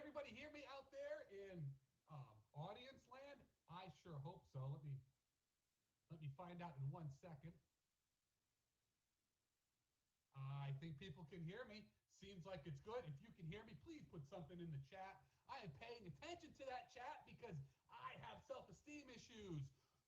everybody hear me out there in audience land? I sure hope so. Let me find out in 1 second. I think people can hear me. Seems like it's good. If you can hear me, please put something in the chat. I am paying attention to that chat because I have self-esteem issues.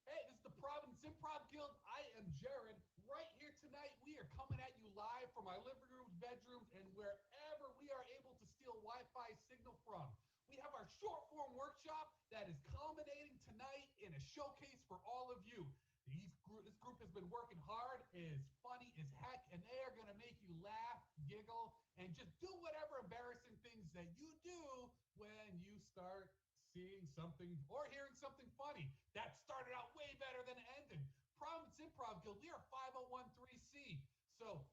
Hey, this is the Providence Improv Guild. I am Jerrod. Right here tonight, we are coming at you live from our living rooms, bedrooms, and wherever we are able to steal Wi-Fi signal from. We have our short form workshop that is culminating tonight in a showcase for all of you. This group has been working hard, is funny as heck, and they are going to make you laugh, giggle, and just do whatever embarrassing things that you do when you start seeing something or hearing something funny. That started out way better than it ended. Providence Improv Guild, we are 501c. So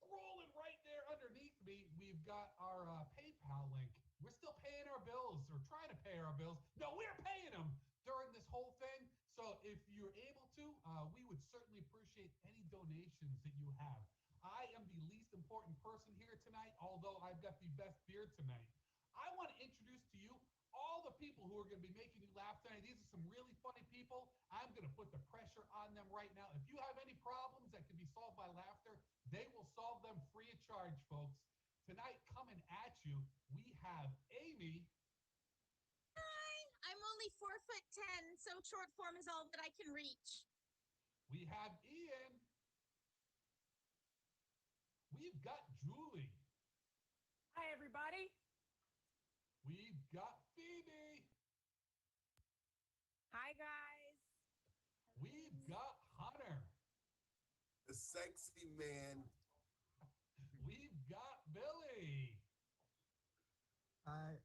scrolling right there underneath me, we've got our PayPal link. We're still paying our bills, or trying to pay our bills. No, we're paying them during this whole thing. So if you're able to, we would certainly appreciate any donations that you have. I am the least important person here tonight, although I've got the best beard tonight. I want to introduce to you all the people who are going to be making you laugh tonight. These are some really funny people. I'm going to put the pressure on them right now. If you have any problems that can be solved by laughter, they will solve them free of charge, folks. Tonight, coming at you, we have Amy. I'm only 4'10", so short form is all that I can reach. We have Ian. We've got Julie. Hi, everybody. We've got Phoebe. Hi, guys. We've got Hunter. The sexy man. We've got Billy. Hi.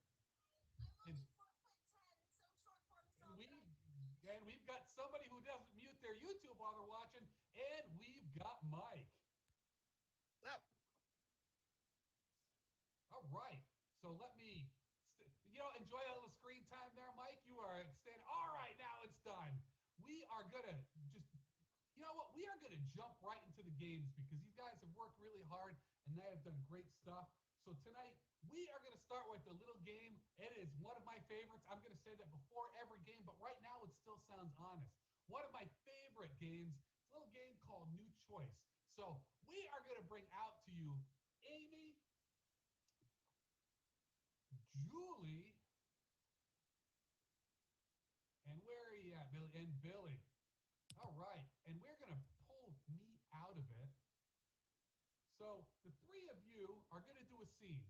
I'm only 4'10", so short form is all that I can reach. And we've got somebody who doesn't mute their YouTube while they're watching, and we've got Mike. Yep. All right. So let me, enjoy a little screen time there, Mike. You are standing. All right, now it's done. We are going to we are going to jump right into the games because these guys have worked really hard and they have done great stuff. So tonight, we are going to start with a little game. It is one of my favorites. I'm going to say that before every game, but right now it still sounds honest. One of my favorite games, it's a little game called New Choice. So we are going to bring out to you Amy, Julie, and where are you at, Billy? And Billy. All right. And we're going to pull me out of it. So the three of you are going to do a scene.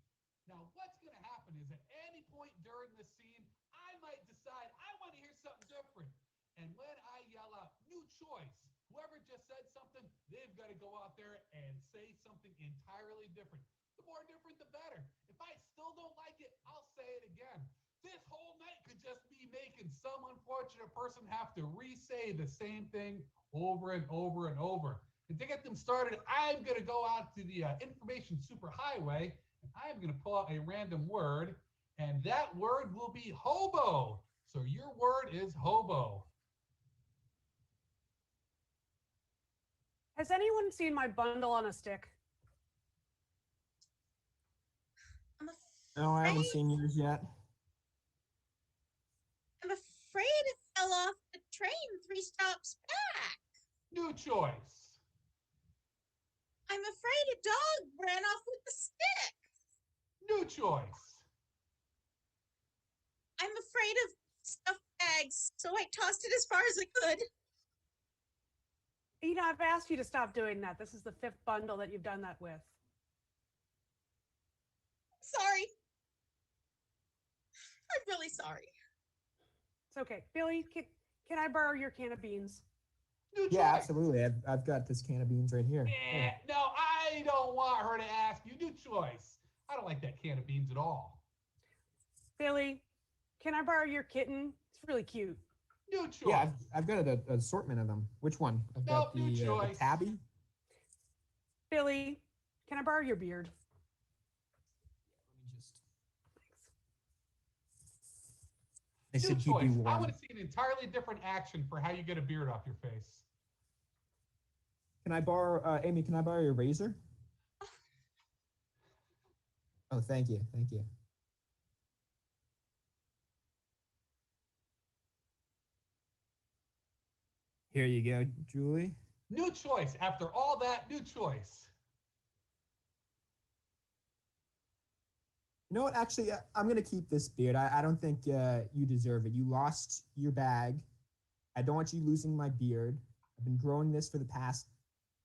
Now, what's going to happen is at any point during the scene, I might decide I want to hear something different. And when I yell out, new choice, whoever just said something, they've got to go out there and say something entirely different. The more different, the better. If I still don't like it, I'll say it again. This whole night could just be making some unfortunate person have to re-say the same thing over and over and over. And to get them started, I'm going to go out to the information superhighway, and I'm going to pull out a random word, and that word will be hobo. So your word is hobo. Has anyone seen my bundle on a stick? I'm No, I haven't afraid, seen yours yet. I'm afraid it fell off the train 3 stops back. New choice. I'm afraid a dog ran off with the stick. New choice. I'm afraid of stuffed bags, so I tossed it as far as I could. You know, I've asked you to stop doing that. This is the 5th bundle that you've done that with. Sorry. I'm really sorry. It's okay. Billy, can I borrow your can of beans? New choice. Yeah, absolutely. I've got this can of beans right here. No, I don't want her to ask you. New choice. I don't like that can of beans at all. Billy, can I borrow your kitten? It's really cute. New choice. Yeah, I've got an assortment of them. Which one? I've got Nope, new the choice. tabby. Billy, can I borrow your beard? Let me just. They New should keep choice. you warm. I want to see an entirely different action for how you get a beard off your face. Can I borrow, Amy? Can I borrow your razor? Oh, thank you, thank you. Here you go, Julie. New choice. After all that, new choice. You know what? Actually, I'm gonna keep this beard. I don't think you deserve it. You lost your bag. I don't want you losing my beard. I've been growing this for the past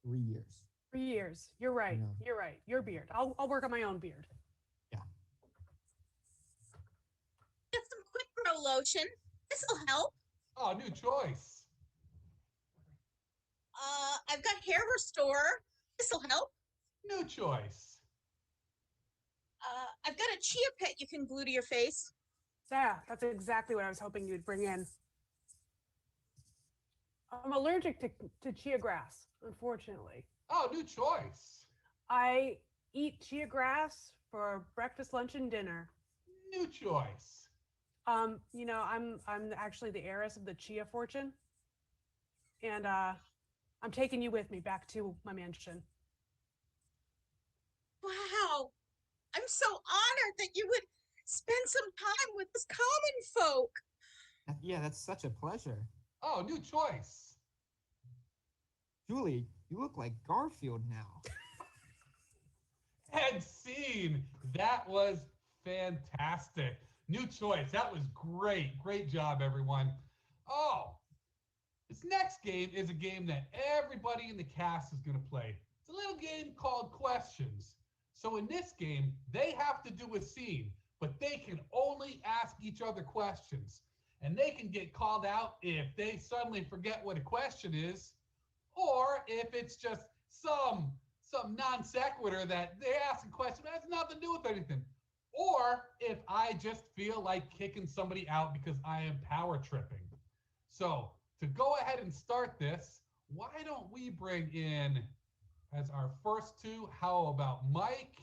3 years. 3 years. You're right. know. You're right. Your beard. I'll work on my own beard. Get some quick grow lotion. This'll help. Oh, new choice. I've got hair restore. This'll help. New choice. I've got a chia pet you can glue to your face. Yeah, that's exactly what I was hoping you'd bring in. I'm allergic to chia grass, unfortunately. Oh, new choice. I eat chia grass for breakfast, lunch, and dinner. New choice. You know, I'm actually the heiress of the chia fortune. And I'm taking you with me back to my mansion. Wow. I'm so honored that you would spend some time with us common folk. Yeah, that's such a pleasure. Oh, new choice. Julie, you look like Garfield now. And scene. That was fantastic. New choice. That was great. Great job, everyone. Oh, this next game is a game that everybody in the cast is going to play. It's a little game called Questions. So in this game, they have to do a scene, but they can only ask each other questions. And they can get called out if they suddenly forget what a question is, or if it's just some non sequitur that they ask a question that has nothing to do with anything. Or if I just feel like kicking somebody out because I am power tripping. So to go ahead and start this, why don't we bring in, as our first two, how about Mike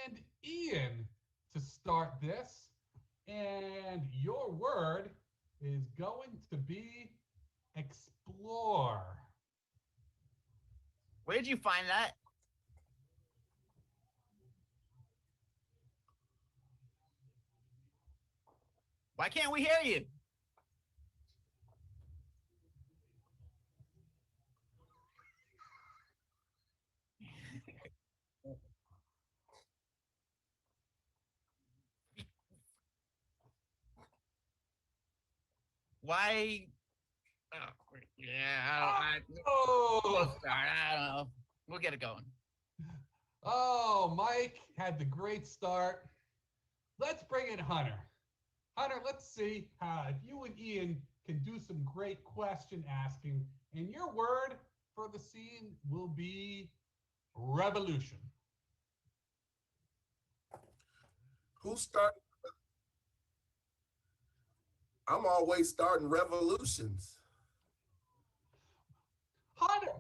and Ian to start this? And your word is going to be explore. Where did you find that? Why can't we hear you? Why? Oh, yeah, we'll start. I don't know. We'll get it going. Oh, Mike had the great start. Let's bring in Hunter. Hunter, let's see if you and Ian can do some great question asking. And your word for the scene will be revolution. Who started? I'm always starting revolutions. Hunter!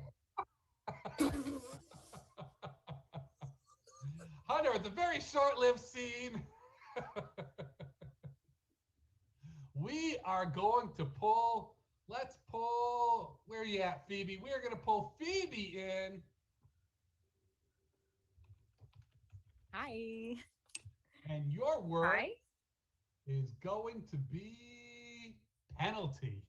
Hunter, it's a very short-lived scene. We are going to let's pull, where are you at, Phoebe? We are going to pull Phoebe in. Hi. And your word Hi. is going to be penalty.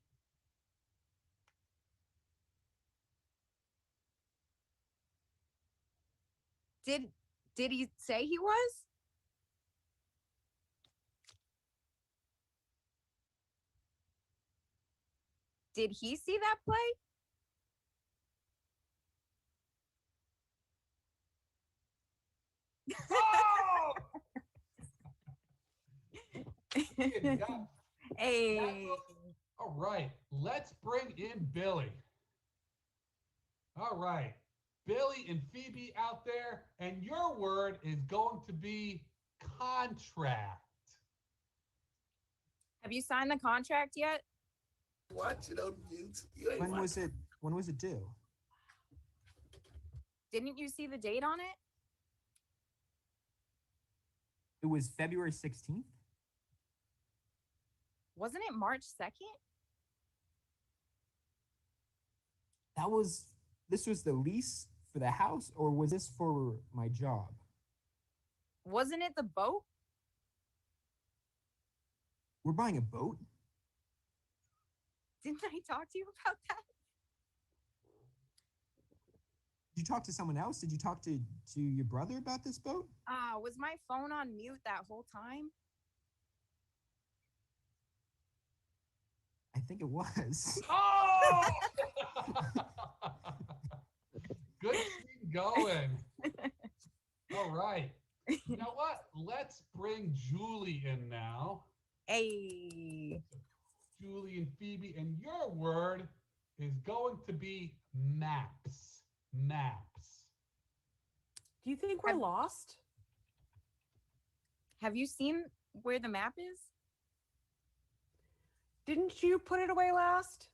Did he say he was? Did he see that play? Oh! Hey. All right, let's bring in Billy. All right, Billy and Phoebe out there, and your word is going to be contract. Have you signed the contract yet? Watch it on YouTube. You ain't When watching. was it? When was it due? Didn't you see the date on it? It was February 16th. Wasn't it March 2nd? This was the lease for the house, or was this for my job? Wasn't it the boat? We're buying a boat? Didn't I talk to you about that? Did you talk to someone else? Did you talk to your brother about this boat? Was my phone on mute that whole time? I think it was. Oh! Good thing going. All right. You know what? Let's bring Julie in now. Hey. Julie and Phoebe, and your word is going to be maps. Maps. Do you think we're lost? Have you seen where the map is? Didn't you put it away last?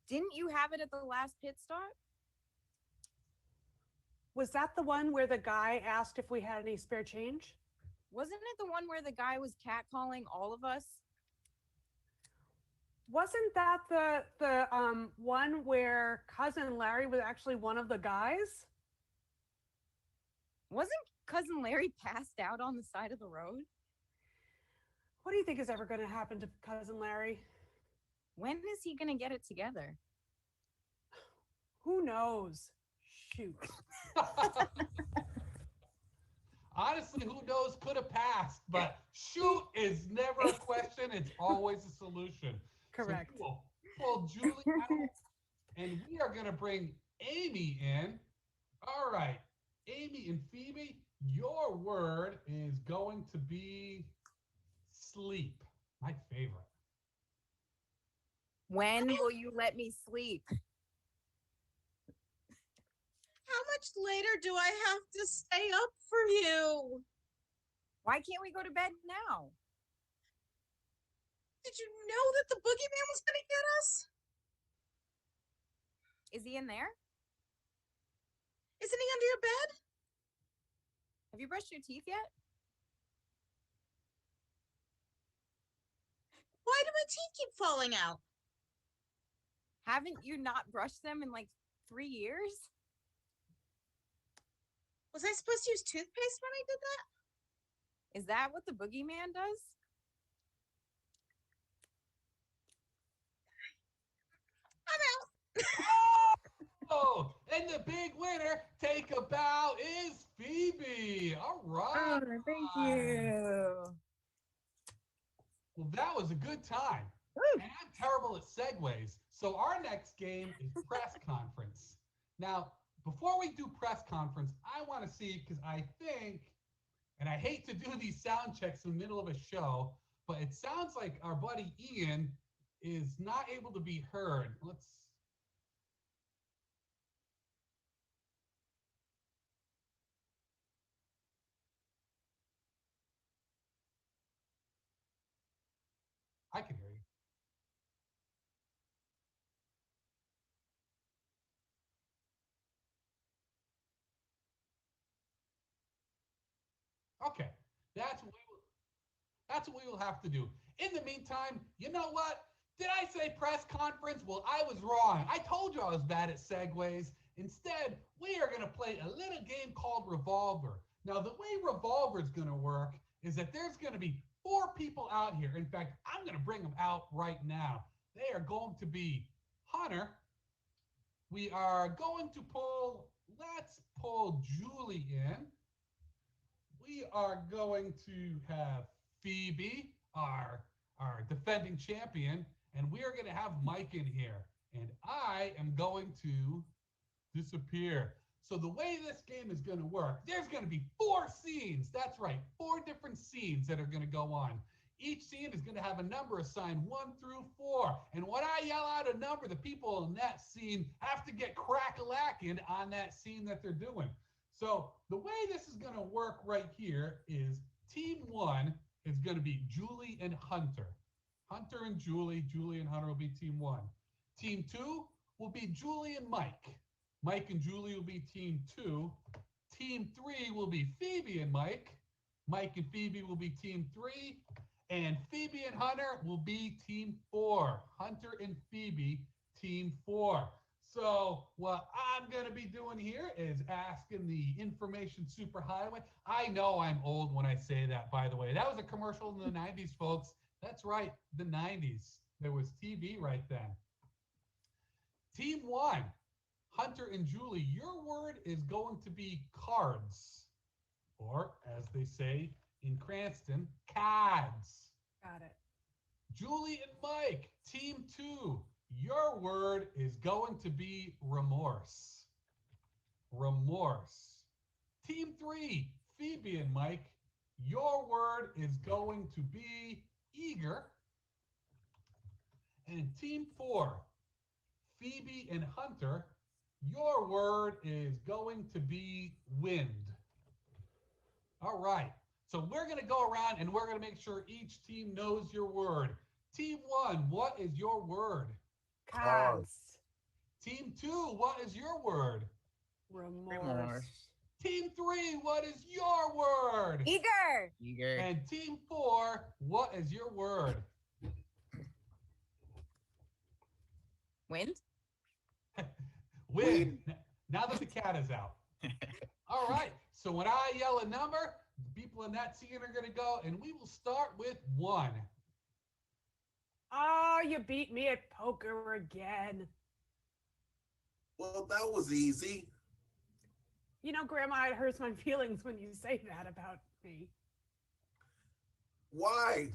Didn't you have it at the last pit stop? Was that the one where the guy asked if we had any spare change? Wasn't it the one where the guy was catcalling all of us? Wasn't that the one where cousin Larry was actually one of the guys? Wasn't cousin Larry passed out on the side of the road? What do you think is ever going to happen to cousin Larry? When is he going to get it together? Who knows? Shoot. Honestly, who knows? Could have passed, but shoot is never a question. It's always a solution. Correct. So cool. Pull Julie out, and we are going to bring Amy in. All right. Amy and Phoebe, your word is going to be sleep. My favorite. When will you let me sleep? How much later do I have to stay up for you? Why can't we go to bed now? Did you know that the boogeyman was going to get us? Is he in there? Isn't he under your bed? Have you brushed your teeth yet? Why do my teeth keep falling out? Haven't you not brushed them in like 3 years? Was I supposed to use toothpaste when I did that? Is that what the boogeyman does? I'm out. Oh, and the big winner, take a bow, is Phoebe. All right. Thank you. Well, that was a good time. And I'm terrible at segues. So our next game is press conference. Now, before we do press conference, I want to see, because I think, and I hate to do these sound checks in the middle of a show, but it sounds like our buddy Ian is not able to be heard. Let's. I can hear you. Okay, that's what we will have to do. In the meantime, you know what? Did I say press conference? Well, I was wrong. I told you I was bad at segues. Instead, we are going to play a little game called Revolver. Now, the way Revolver is going to work is that there's going to be 4 people out here. In fact, I'm going to bring them out right now. They are going to be Hunter. We are going to let's pull Julie in. We are going to have Phoebe, our defending champion, and we are going to have Mike in here. And I am going to disappear. So the way this game is going to work, there's going to be 4 scenes. That's right, 4 different scenes that are going to go on. Each scene is going to have a number assigned 1 through 4. And when I yell out a number, the people in that scene have to get crack-a-lacking on that scene that they're doing. So the way this is going to work right here is team 1 is going to be Julie and Hunter. Hunter and Julie. Julie and Hunter will be team 1. Team 2 will be Julie and Mike. Mike and Julie will be team 2. Team 3 will be Phoebe and Mike. Mike and Phoebe will be team 3. And Phoebe and Hunter will be team 4. Hunter and Phoebe, team 4. So what I'm going to be doing here is asking the information superhighway. I know I'm old when I say that, by the way. That was a commercial in the 90s, folks. That's right, the 90s. There was TV right then. Team 1, Hunter and Julie, your word is going to be cards. Or, as they say in Cranston, cads. Got it. Julie and Mike, Team 2, your word is going to be remorse. Remorse. Team 3, Phoebe and Mike, your word is going to be eager. And Team 4, Phoebe and Hunter, your word is going to be wind. All right. So we're going to go around and we're going to make sure each team knows your word. Team 1, what is your word? Cards. Team 2, what is your word? Remorse. Team 3, what is your word? Eager. Eager. And Team 4, what is your word? Wind. Win. Now that the cat is out. All right. So when I yell a number, the people in that scene are going to go, and we will start with 1. Oh, you beat me at poker again. Well, that was easy. You know, Grandma, it hurts my feelings when you say that about me. Why?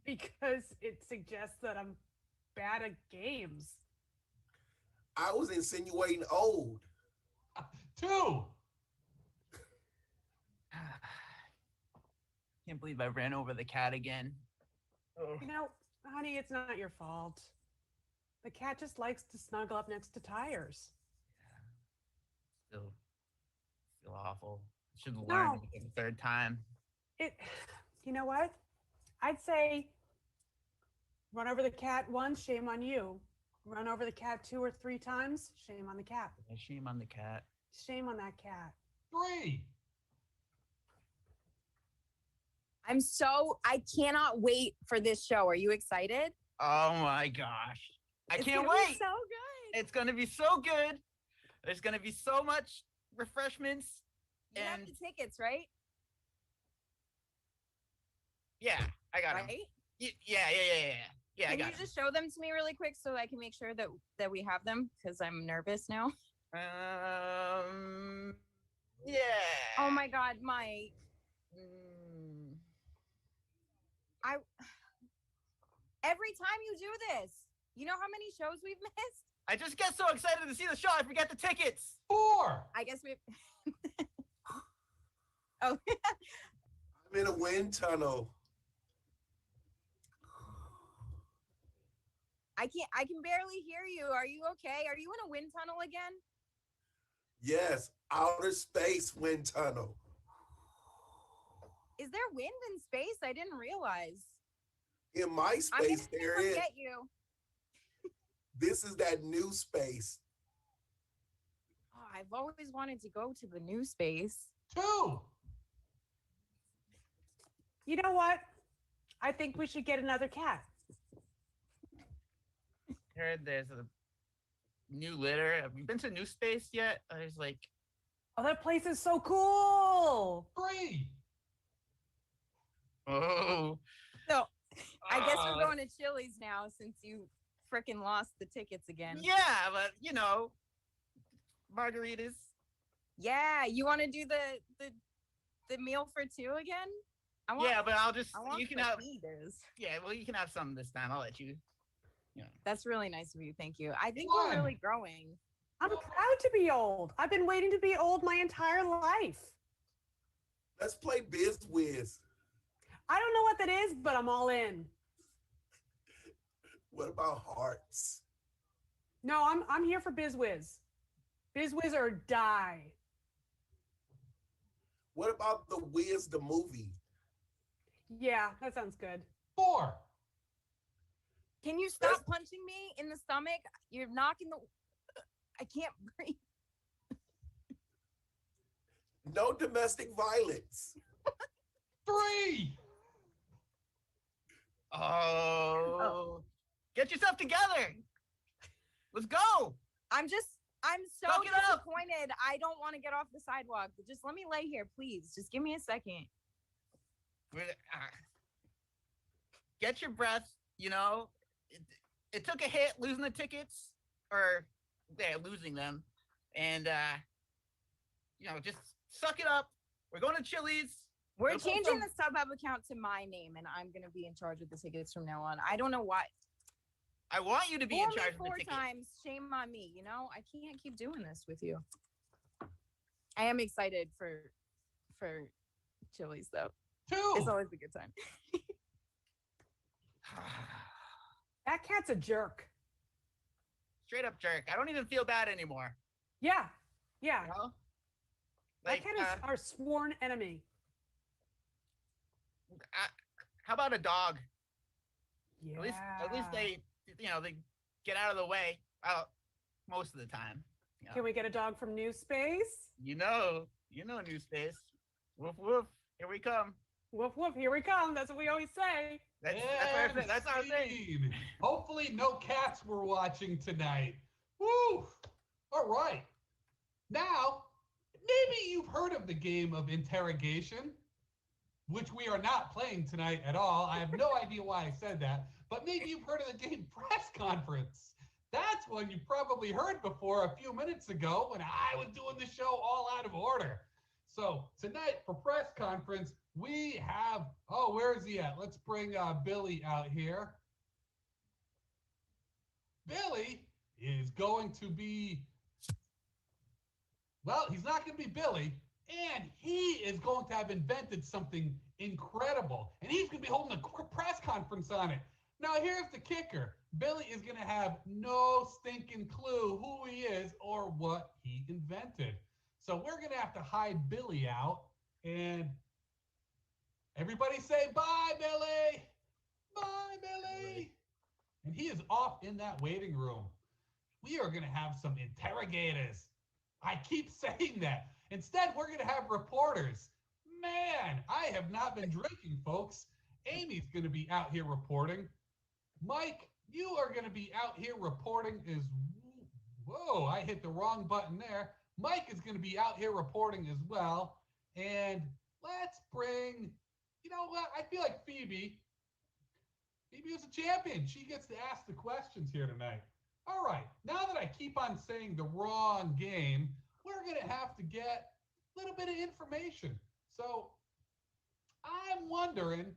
Because it suggests that I'm bad at games. I was insinuating old. 2. Can't believe I ran over the cat again. Oh. You know, honey, it's not your fault. The cat just likes to snuggle up next to tires. Still feel awful. Should learn No. it the 3rd time. You know what? I'd say run over the cat once, shame on you. Run over the cat 2 or 3 times, shame on the cat. Shame on the cat. Shame on that cat. 3. I cannot wait for this show. Are you excited? Oh my gosh. I It's can't gonna be wait. so good. It's going to be so good. There's going to be so much refreshments. You have And the tickets, right? yeah, I got them. Right? Yeah, I Can got you 'em. just show them to me really quick so I can make sure that we have them? Because I'm nervous now. Yeah. Oh my God, Mike. Mm. Every time you do this, you know how many shows we've missed? I just get so excited to see the show, I forget the tickets. 4. I guess we. Oh, I'm in a wind tunnel. I can barely hear you. Are you okay? Are you in a wind tunnel again? Yes, outer space wind tunnel. Is there wind in space? I didn't realize. In my I'm space, gonna there is. forget you. This is that new space. Oh, I've always wanted to go to the new space. 2. You know what? I think we should get another cat. Heard there's a new litter. Have you been to New Space yet? There's like, Oh, that place is so cool. 3. oh. So I guess Uh, we're going to Chili's now since you freaking lost the tickets again. Yeah, but you know, margaritas. Yeah, you want to do the meal for 2 again? I want. Yeah, but I'll just I want you can have. fajitas. Yeah, well, you can have some this time. I'll let you. You know. That's really nice of you. Thank you. I think One. we're really growing. I'm proud to be old. I've been waiting to be old my entire life. Let's play Biz Wiz. I don't know what that is, but I'm all in. What about hearts? No, I'm here for BizWiz. BizWiz or die. What about the Wiz the movie? Yeah, that sounds good. 4. Can you stop punching me in the stomach? You're knocking the. I can't breathe. No domestic violence. 3. Oh. Get yourself together. Let's go. I'm so Suck it up. disappointed. I don't want to get off the sidewalk. But just let me lay here, please. Just give me a second. Get your breath. you know, it took a hit losing the tickets, or losing them, and just suck it up. We're going to Chili's. We're Gonna pull changing some- the StubHub account to my name, and I'm gonna be in charge of the tickets from now on. I don't know why. I want you to be in Fool me charge of the 4 tickets. times, shame on me. You know, I can't keep doing this with you. I am excited for Chili's though. It's 2. always a good time. That cat's a jerk. Straight up jerk. I don't even feel bad anymore. Yeah. Yeah. You know? That cat is our sworn enemy. How about a dog? Yeah. At least they get out of the way most of the time. You know? Can we get a dog from New Space? You know, New Space. Woof woof. Here we come. Woof woof, here we come. That's what we always say. That's our thing. Scene. Hopefully no cats were watching tonight. Woo! All right. Now, maybe you've heard of the game of interrogation, which we are not playing tonight at all. I have no idea why I said that, but maybe you've heard of the game press conference. That's one you probably heard before a few minutes ago when I was doing the show all out of order. So tonight for press conference, we have, where is he at? Let's bring Billy out here. Billy is going to be, well, he's not going to be Billy, and he is going to have invented something incredible, and he's going to be holding a press conference on it. Now, here's the kicker. Billy is going to have no stinking clue who he is or what he invented. So we're going to have to hide Billy out, and everybody say, bye, Billy. Bye, Billy. And he is off in that waiting room. We are going to have some interrogators. I keep saying that. Instead, we're going to have reporters. Man, I have not been drinking, folks. Amy's going to be out here reporting. Mike, you are going to be out here reporting whoa, I hit the wrong button there. Mike is going to be out here reporting as well. And let's bring, you know what? I feel like Phoebe is a champion. She gets to ask the questions here tonight. All right, now that I keep on saying the wrong game, we're going to have to get a little bit of information. So I'm wondering,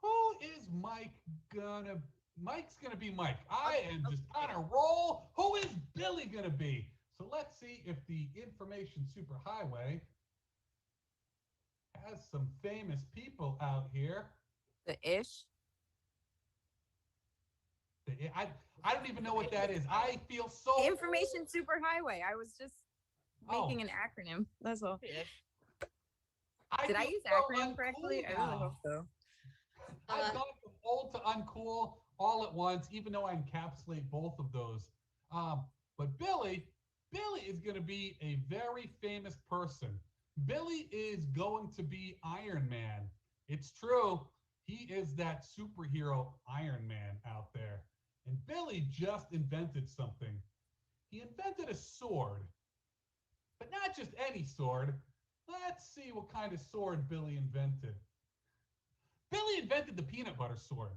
who is Mike's going to be Mike. I am just on a roll. Who is Billy going to be? So let's see if the information superhighway has some famous people out here. The ish. I don't even know what that is. I feel so Information superhighway. I was just making an acronym. That's all. Did I feel use so acronym correctly? I uncool really now. hope so. I've gone from old to uncool all at once, even though I encapsulate both of those. But Billy is going to be a very famous person. Billy is going to be Iron Man. It's true. He is that superhero Iron Man out there. And Billy just invented something. He invented a sword, but not just any sword. Let's see what kind of sword Billy invented. Billy invented the peanut butter sword.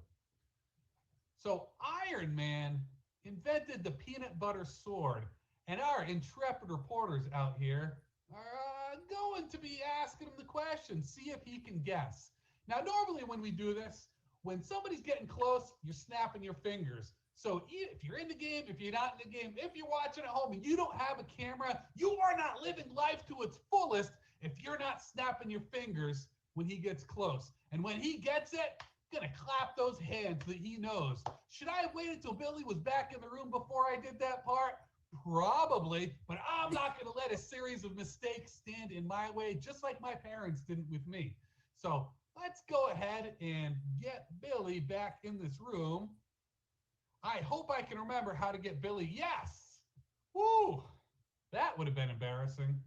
So Iron Man invented the peanut butter sword, and our intrepid reporters out here are going to be asking him the question, see if he can guess. Now, normally when we do this, when somebody's getting close, you're snapping your fingers. So if you're in the game, if you're not in the game, if you're watching at home and you don't have a camera, you are not living life to its fullest if you're not snapping your fingers when he gets close. And when he gets it, gonna clap those hands that he knows. Should I have waited until Billy was back in the room before I did that part? Probably, but I'm not gonna let a series of mistakes stand in my way, just like my parents didn't with me. So let's go ahead and get Billy back in this room. I hope I can remember how to get Billy. Yes! Woo! That would have been embarrassing.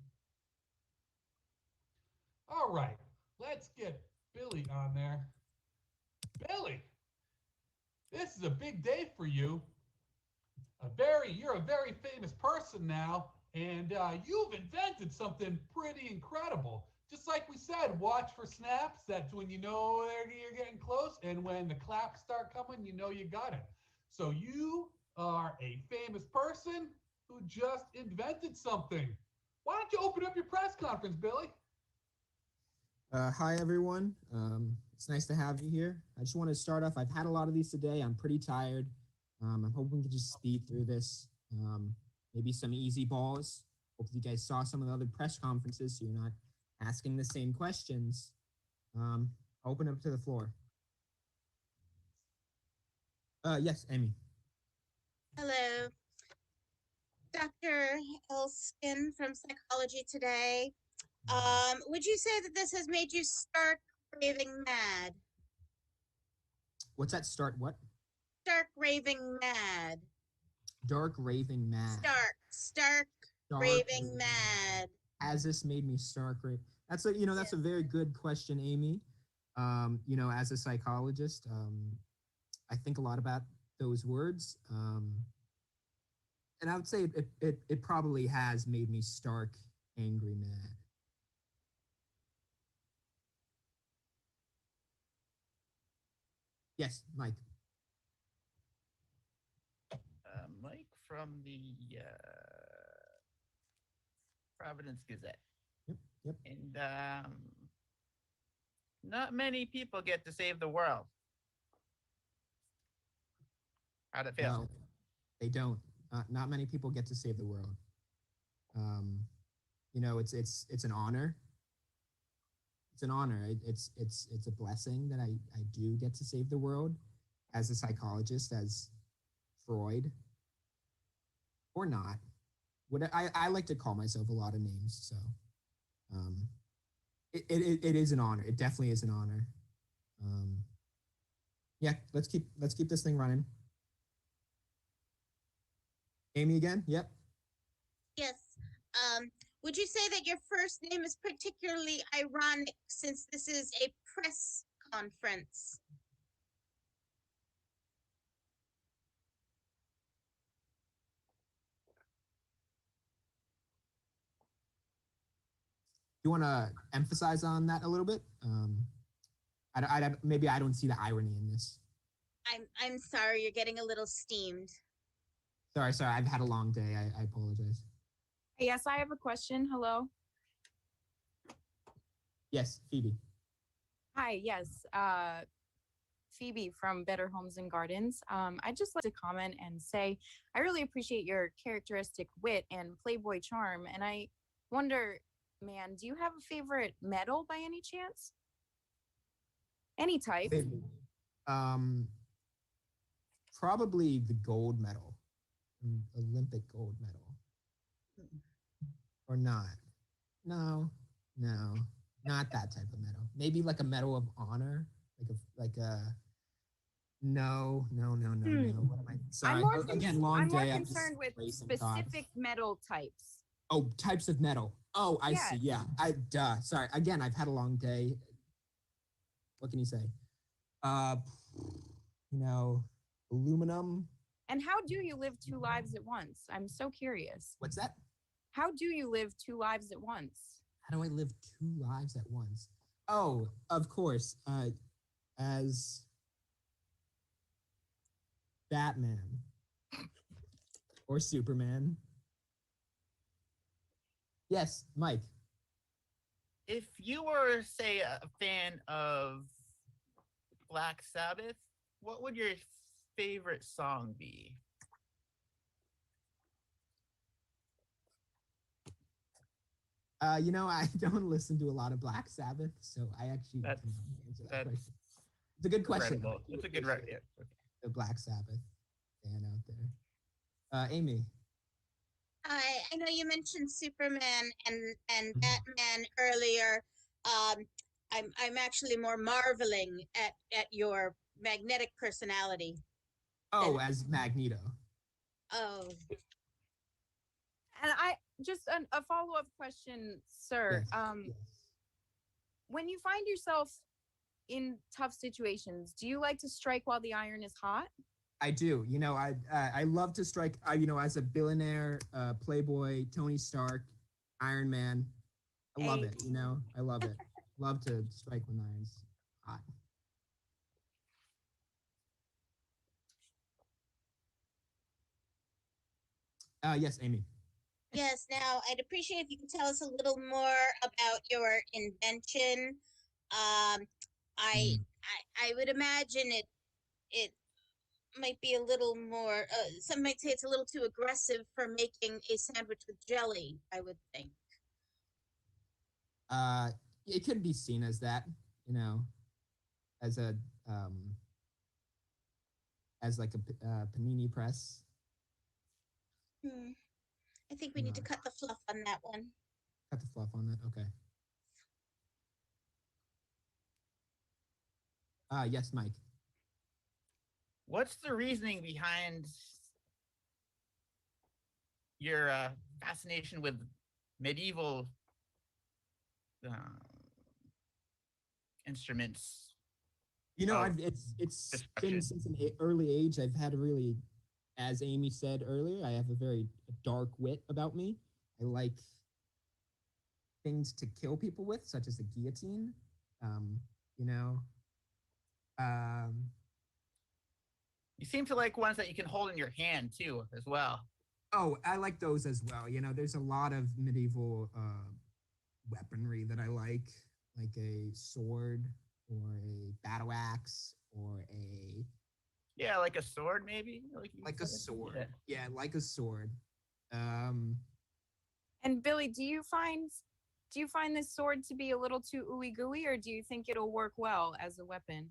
All right, let's get Billy on there. Billy, this is a big day for you. You're a very famous person now, and you've invented something pretty incredible. Just like we said, watch for snaps. That's when you know you're getting close. And when the claps start coming, you know you got it. So you are a famous person who just invented something. Why don't you open up your press conference, Billy? Hi, everyone. It's nice to have you here. I just want to start off. I've had a lot of these today. I'm pretty tired. I'm hoping we can just speed through this. Maybe some easy balls. Hope you guys saw some of the other press conferences so you're not asking the same questions. I'll open it up to the floor. Yes, Amy. Hello. Dr. Elskin from Psychology Today. Would you say that this has made you stark raving mad? What's that? Start what? Stark raving mad. Dark raving mad. Stark Dark raving mad. Has this made me stark raving? That's a very good question, Amy. As a psychologist, I think a lot about those words. And I would say it probably has made me stark angry mad. Yes, Mike. Mike from the Providence Gazette. Yep. And not many people get to save the world. How'd it feel? No, they don't. Not many people get to save the world. It's an honor. It's an honor. It's a blessing that I do get to save the world as a psychologist, as Freud, or not. I like to call myself a lot of names, so it is an honor. It definitely is an honor. Yeah, let's keep this thing running. Amy again? Yep. Yes. Would you say that your first name is particularly ironic since this is a press conference? You want to emphasize on that a little bit? Maybe I don't see the irony in this. I'm sorry, you're getting a little steamed. Sorry. I've had a long day. I apologize. Yes, I have a question. Hello. Yes, Phoebe. Hi. Yes. Phoebe from Better Homes and Gardens. I'd just like to comment and say I really appreciate your characteristic wit and playboy charm. And I wonder, man, do you have a favorite medal by any chance? Any type? Probably the gold medal, Olympic gold medal, or not? No, not that type of medal. Maybe like a medal of honor, no. What am I? Sorry. Again, long day. I'm more concerned with specific medal types. Oh, types of metal. Oh, I see. Yeah. Sorry. Again, I've had a long day. What can you say? Aluminum. And how do you live two lives at once? I'm so curious. What's that? How do you live two lives at once? How do I live two lives at once? Oh, of course. As Batman or Superman. Yes, Mike. If you were, say, a fan of Black Sabbath, what would your favorite song be? I don't listen to a lot of Black Sabbath, so I actually can't answer that question. It's a good question. It's a good record. Yeah. Okay. The Black Sabbath fan out there. Amy. I know you mentioned Superman and Batman earlier. I'm actually more marveling at your magnetic personality. Oh, as Magneto. Oh. And I just a follow-up question, sir. Yes. When you find yourself in tough situations, do you like to strike while the iron is hot? I do. I love to strike. As a billionaire, playboy, Tony Stark, Iron Man, I love it. You know, I love it. Love to strike when the iron's hot. Yes, Amy. Yes, now I'd appreciate if you could tell us a little more about your invention. I I would imagine it might be a little more. Some might say it's a little too aggressive for making a sandwich with jelly. I would think. It could be seen as that, you know, as a as like a panini press. I think we need to cut the fluff on that one. Cut the fluff on that. Okay. Yes, Mike. What's the reasoning behind your fascination with medieval instruments? You know, it's been since an early age. I've had a really, as Amy said earlier, I have a very dark wit about me. I like things to kill people with, such as the guillotine. You know. You seem to like ones that you can hold in your hand too, as well. Oh, I like those as well. You know, there's a lot of medieval weaponry that I like a sword or a battle axe or a like a sword, maybe. Like a sword. Yeah, like a sword. And Billy, do you find this sword to be a little too ooey gooey, or do you think it'll work well as a weapon?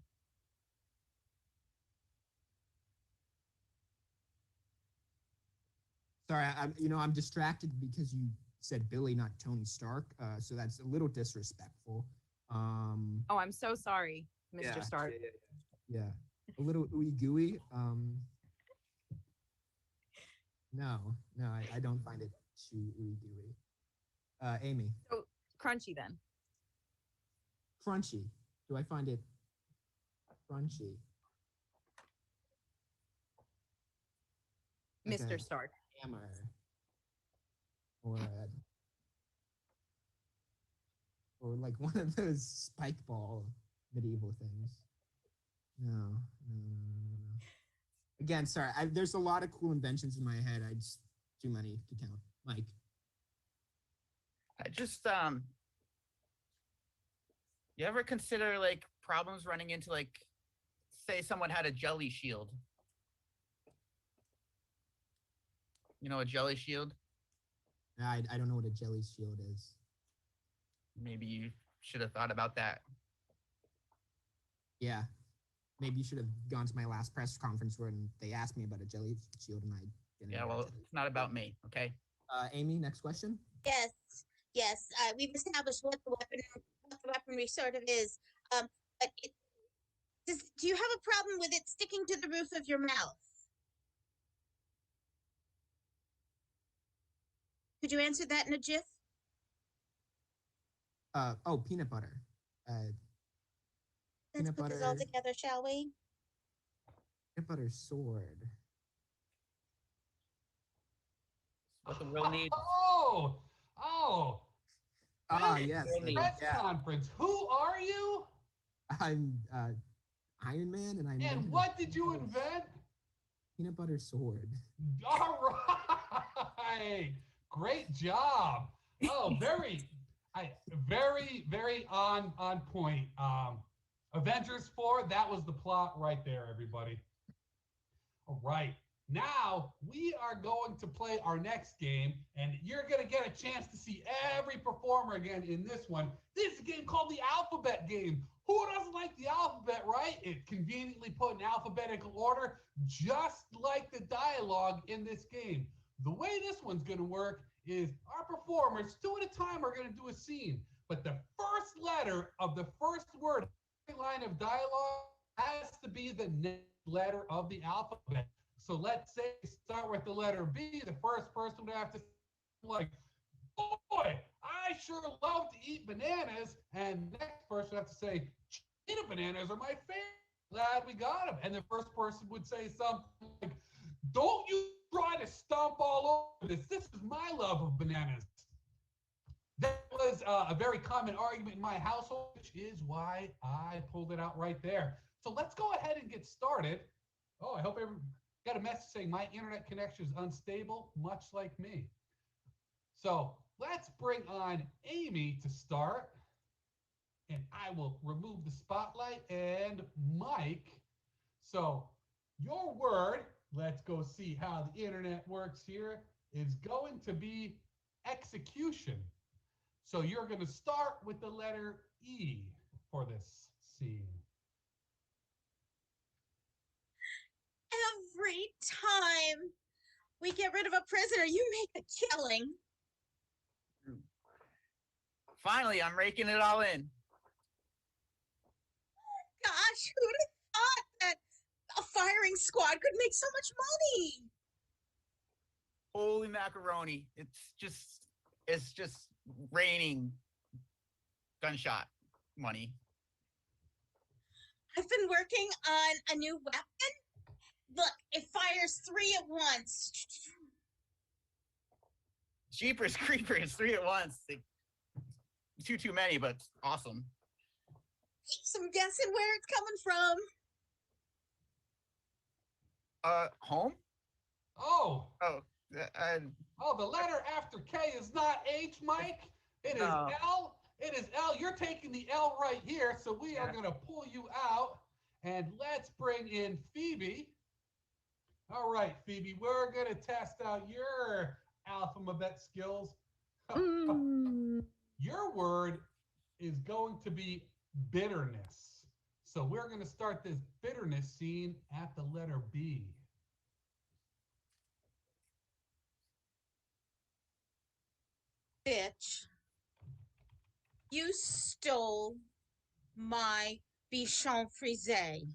Sorry, I'm distracted because you said Billy, not Tony Stark. So that's a little disrespectful. Oh, I'm so sorry, Mr. Stark. Yeah, a little ooey gooey. No, I don't find it too ooey gooey. Amy. So crunchy then. Crunchy. Do I find it crunchy? Like Mr. Stark. Hammer. Or like one of those spike ball medieval things. No. Again, sorry. There's a lot of cool inventions in my head. I just too many to count. Mike. I just you ever consider like problems running into like, say someone had a jelly shield? You know a jelly shield? I don't know what a jelly shield is. Maybe you should have thought about that. Yeah. Maybe you should have gone to my last press conference when they asked me about a jelly shield and I didn't. Yeah, well, it's not about me, okay? Amy, next question. Yes. We've established what the weaponry sort of is. But do you have a problem with it sticking to the roof of your mouth? Could you answer that in a GIF? Peanut butter. Let's Peanut put this all together, shall we? Peanut butter sword. What the world needs. Yes. Press conference. Who are you? I'm Iron Man, and And what did you invent? Peanut butter sword. All right. Great job. Oh, very on point. Avengers 4, that was the plot right there, everybody. All right. Now we are going to play our next game, and you're going to get a chance to see every performer again in this one. This is a game called the Alphabet Game. Who doesn't like the alphabet, right? It's conveniently put in alphabetical order, just like the dialogue in this game. The way this one's going to work is our performers, two at a time, are going to do a scene. But the first letter of the first word, every line of dialogue, has to be the next letter of the alphabet. So let's say start with the letter B. The first person would have to say, like, boy, I sure love to eat bananas. And the next person would have to say, cheetah bananas are my favorite. Glad we got them. And the first person would say something like, don't you try to stomp all over this. This is my love of bananas. That was a very common argument in my household, which is why I pulled it out right there. So let's go ahead and get started. Oh, I hope everyone got a message saying my internet connection is unstable, much like me. So let's bring on Amy to start. And I will remove the spotlight and Mike. So your word, let's go see how the internet works here, is going to be execution. So you're going to start with the letter E for this scene. Every time we get rid of a prisoner, you make a killing. Finally, I'm raking it all in. Gosh, who'd have thought that a firing squad could make so much money? Holy macaroni. It's just raining gunshot money. I've been working on a new weapon. Look, it fires 3 at once. Jeepers creepers, 3 at once. Too many, but awesome. Keeps them guessing where it's coming from. Home? Oh. Oh, Oh, the letter after K is not H, Mike. It is No. L. It is L. You're taking the L right here, so we are Yeah. going to pull you out. And let's bring in Phoebe. All right, Phoebe, we're going to test out your alphabet skills. Your word is going to be bitterness. So we're going to start this bitterness scene at the letter B. Bitch, you stole my bichon frisé.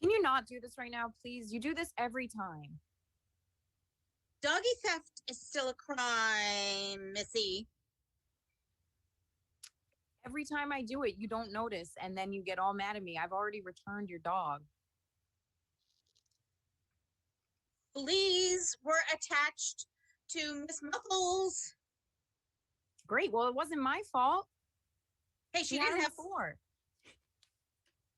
Can you not do this right now, please? You do this every time. Doggy theft is still a crime, Missy. Every time I do it, you don't notice, and then you get all mad at me. I've already returned your dog. Fleas were attached to Miss Muffles. Great. Well, it wasn't my fault. Hey, she had didn't them have before.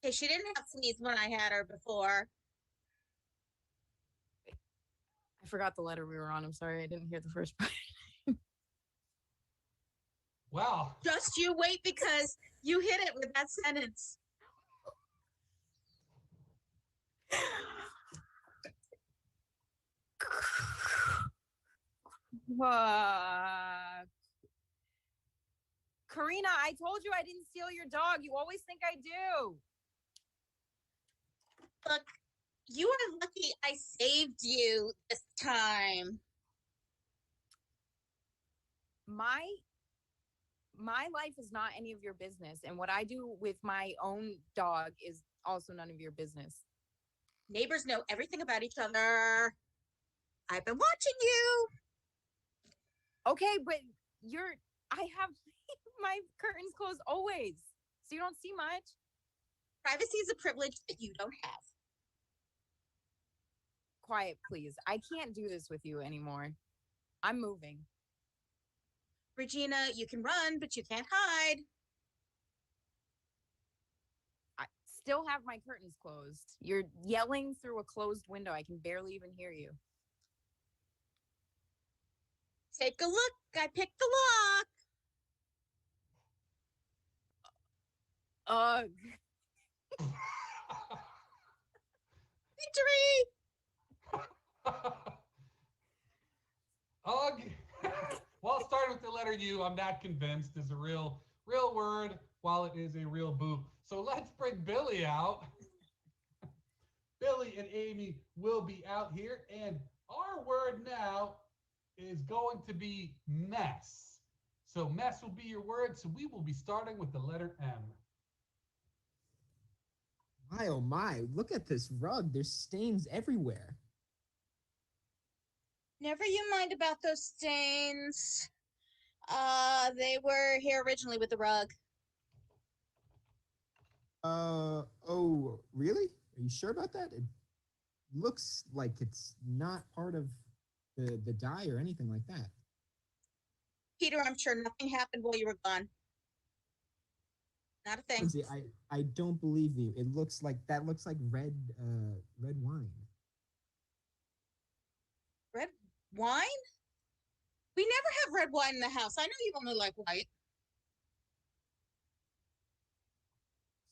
Hey, she didn't have fleas when I had her before. I forgot the letter we were on. I'm sorry. I didn't hear the first part. Wow. Just you wait, because you hit it with that sentence. Karina, I told you I didn't steal your dog. You always think I do. Look, you are lucky I saved you this time. My life is not any of your business, and what I do with my own dog is also none of your business. Neighbors know everything about each other. I've been watching you. Okay, but I have my curtains closed always, so you don't see much. Privacy is a privilege that you don't have. Quiet, please. I can't do this with you anymore. I'm moving. Regina, you can run, but you can't hide. I still have my curtains closed. You're yelling through a closed window. I can barely even hear you. Take a look. I picked the lock. Victory! Ugh. Well, starting with the letter U, I'm not convinced is a real word, while it is a real boo. So let's bring Billy out. Billy and Amy will be out here, and our word now is going to be mess. So mess will be your word, so we will be starting with the letter M. My, oh my, look at this rug. There's stains everywhere. Never you mind about those stains. They were here originally with the rug. Oh, really? Are you sure about that? It looks like it's not part of the dye or anything like that. Peter, I'm sure nothing happened while you were gone. Not a thing. Lindsay, I don't believe you. It looks like red wine. Red wine? We never have red wine in the house. I know you only like white.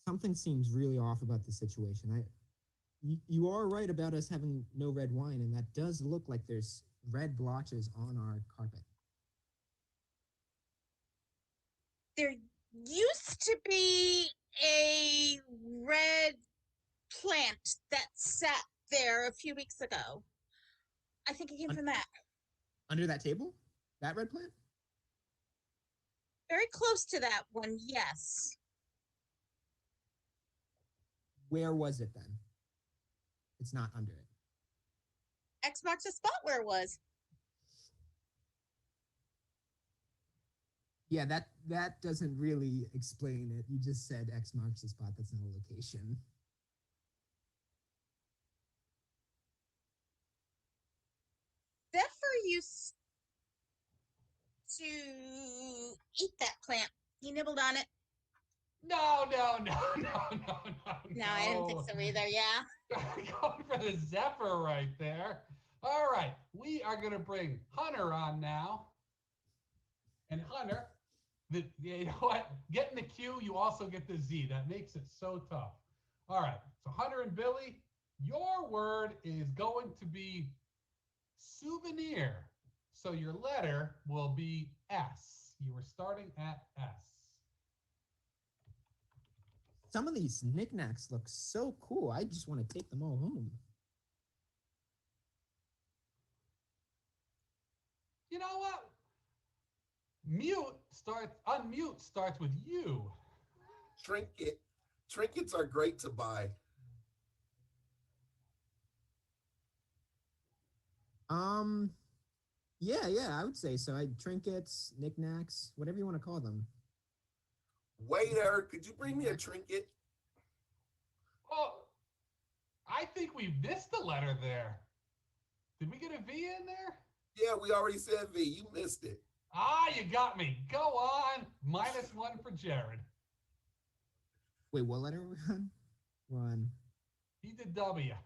Something seems really off about the situation. You are right about us having no red wine, and that does look like there's red blotches on our carpet. There used to be a red plant that sat there a few weeks ago. I think it came from that. Under that table? That red plant? Very close to that one, yes. Where was it then? It's not under it. X marks the spot where it was. Yeah, that doesn't really explain it. You just said X marks the spot. That's not a location. Zephyr used to eat that plant. He nibbled on it. No. No, I didn't think so either. Yeah. Going for the Zephyr right there. All right, we are going to bring Hunter on now. And Hunter, you know what? Get in the queue, you also get the Z. That makes it so tough. All right, so Hunter and Billy, your word is going to be souvenir. So your letter will be S. You were starting at S. Some of these knickknacks look so cool. I just want to take them all home. You know what? Unmute starts with U. Trinket. Trinkets are great to buy. Yeah, I would say so. Trinkets, knickknacks, whatever you want to call them. Waiter, could you bring me a trinket? Oh, I think we missed a letter there. Did we get a V in there? Yeah, we already said V. You missed it. Ah, you got me. Go on. -1 for Jerrod. Wait, what letter are we on? We're on. He did W.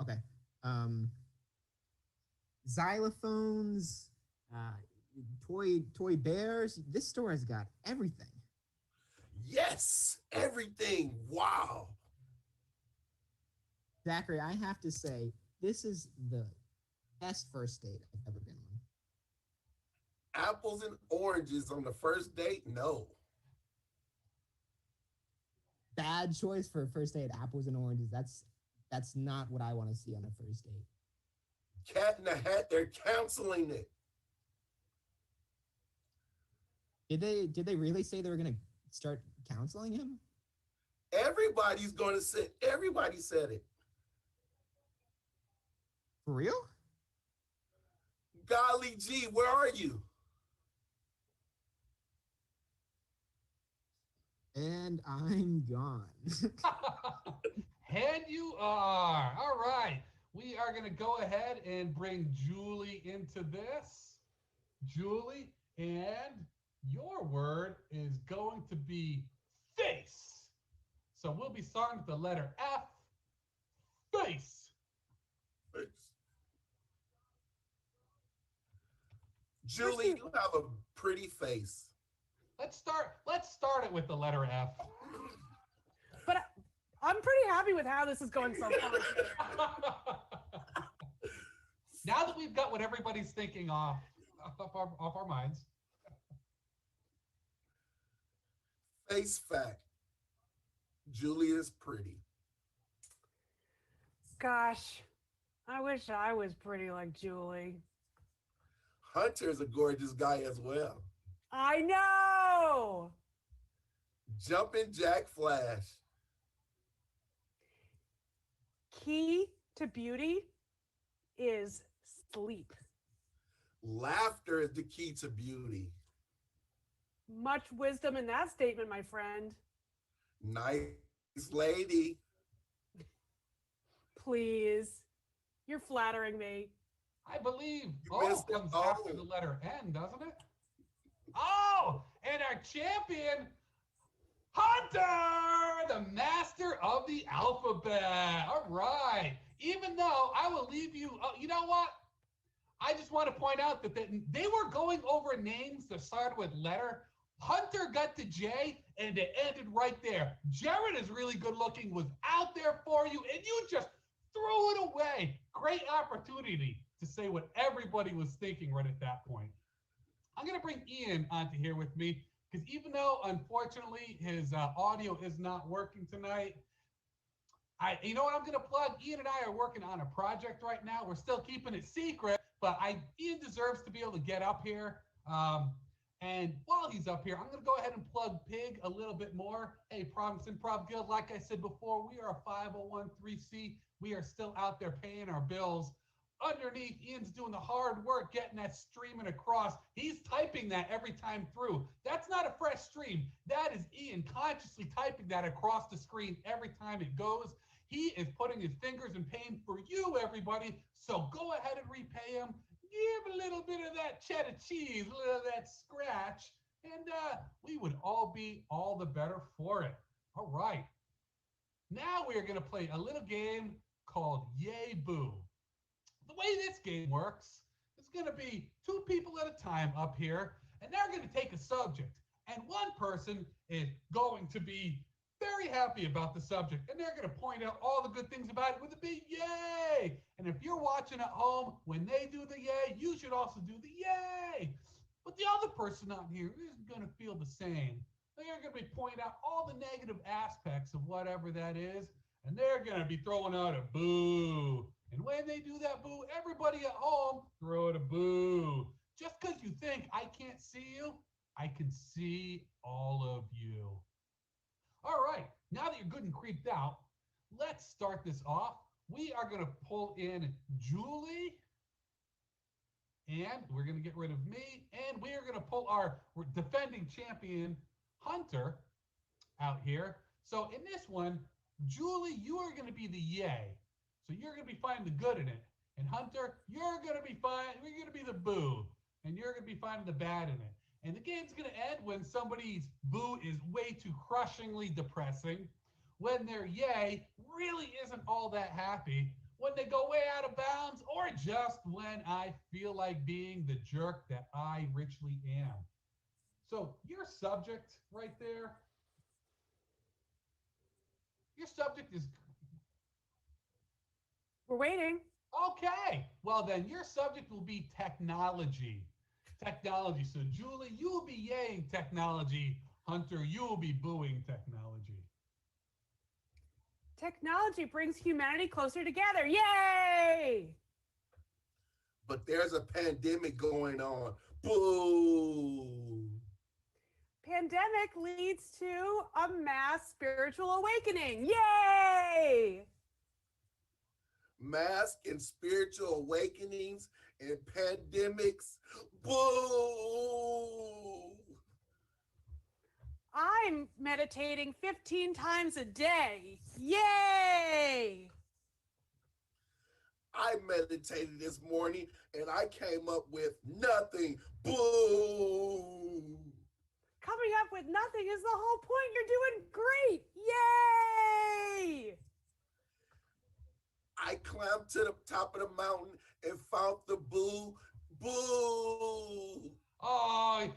Okay. Xylophones, toy bears. This store has got everything. Yes, everything. Wow. Zachary, I have to say, this is the best first date I've ever been on. Apples and oranges on the first date? No. Bad choice for a first date, apples and oranges. That's not what I want to see on a first date. Cat in the Hat, they're counseling it. Did they really say they were gonna start counseling him? Everybody said it. For real? Golly gee, where are you? And I'm gone. And you are. All right. We are going to go ahead and bring Julie into this. Julie, and your word is going to be face. So we'll be starting with the letter F. Face. Julie, you have a pretty face. Let's start it with the letter F. But I'm pretty happy with how this is going so far. Now that we've got what everybody's thinking off our minds. Face fact. Julie is pretty. Gosh, I wish I was pretty like Julie. Hunter's a gorgeous guy as well. I know. Jumpin' Jack Flash. Key to beauty is sleep. Laughter is the key to beauty. Much wisdom in that statement, my friend. Nice lady. Please. You're flattering me. I believe You missed it. comes after the letter N, doesn't it? Oh, and our champion, Hunter, the master of the alphabet. All right. Even though I will leave you, you know what? I just want to point out that they were going over names that started with letter. Hunter got to J, and it ended right there. Jerrod is really good looking, was out there for you, and you just threw it away. Great opportunity to say what everybody was thinking right at that point. I'm going to bring Ian onto here with me because even though, unfortunately, his audio is not working tonight, you know what I'm going to plug? Ian and I are working on a project right now. We're still keeping it secret, but Ian deserves to be able to get up here. And while he's up here, I'm going to go ahead and plug Pig a little bit more. Hey, Providence Improv Guild, like I said before, we are a 501(c)(3). We are still out there paying our bills. Underneath, Ian's doing the hard work getting that streaming across. He's typing that every time through. That's not a fresh stream. That is Ian consciously typing that across the screen every time it goes. He is putting his fingers in pain for you, everybody. So go ahead and repay him. Give a little bit of that cheddar cheese, a little of that scratch, and we would all be all the better for it. All right. Now we are going to play a little game called Yay Boo. The way this game works is going to be two people at a time up here, and they're going to take a subject, and one person is going to be very happy about the subject, and they're going to point out all the good things about it with a big yay. And if you're watching at home, when they do the yay, you should also do the yay. But the other person out here isn't going to feel the same. They're going to be pointing out all the negative aspects of whatever that is, and they're going to be throwing out a boo. And when they do that boo, everybody at home throw it a boo. Just because you think I can't see you, I can see all of you. All right, now that you're good and creeped out, let's start this off. We are going to pull in Julie, and we're going to get rid of me, and we are going to pull our defending champion, Hunter, out here. So in this one, Julie, you are going to be the yay. So you're going to be finding the good in it. And Hunter, you're going to be the boo, and you're going to be finding the bad in it. And the game's going to end when somebody's boo is way too crushingly depressing, when their yay really isn't all that happy, when they go way out of bounds, or just when I feel like being the jerk that I richly am. So your subject right there, your subject is... We're waiting. Okay. Well, then your subject will be technology. Technology. So, Julie, you will be yaying technology. Hunter, you will be booing technology. Technology brings humanity closer together. Yay! But there's a pandemic going on. Boo! Pandemic leads to a mass spiritual awakening. Yay! Mass and spiritual awakenings and pandemics. Boo! I'm meditating 15 times a day. Yay! I meditated this morning and I came up with nothing. Boo! Coming up with nothing is the whole point. You're doing great. Yay! I climbed to the top of the mountain and found the boo. Boo! Oh,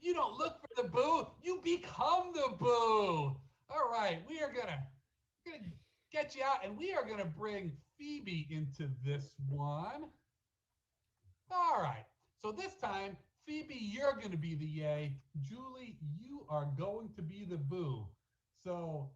you don't look for the boo, you become the boo. All right, we are gonna get you out, and we are gonna bring Phoebe into this one. All right, so this time, Phoebe, you're gonna be the yay. Julie, you are going to be the boo. So,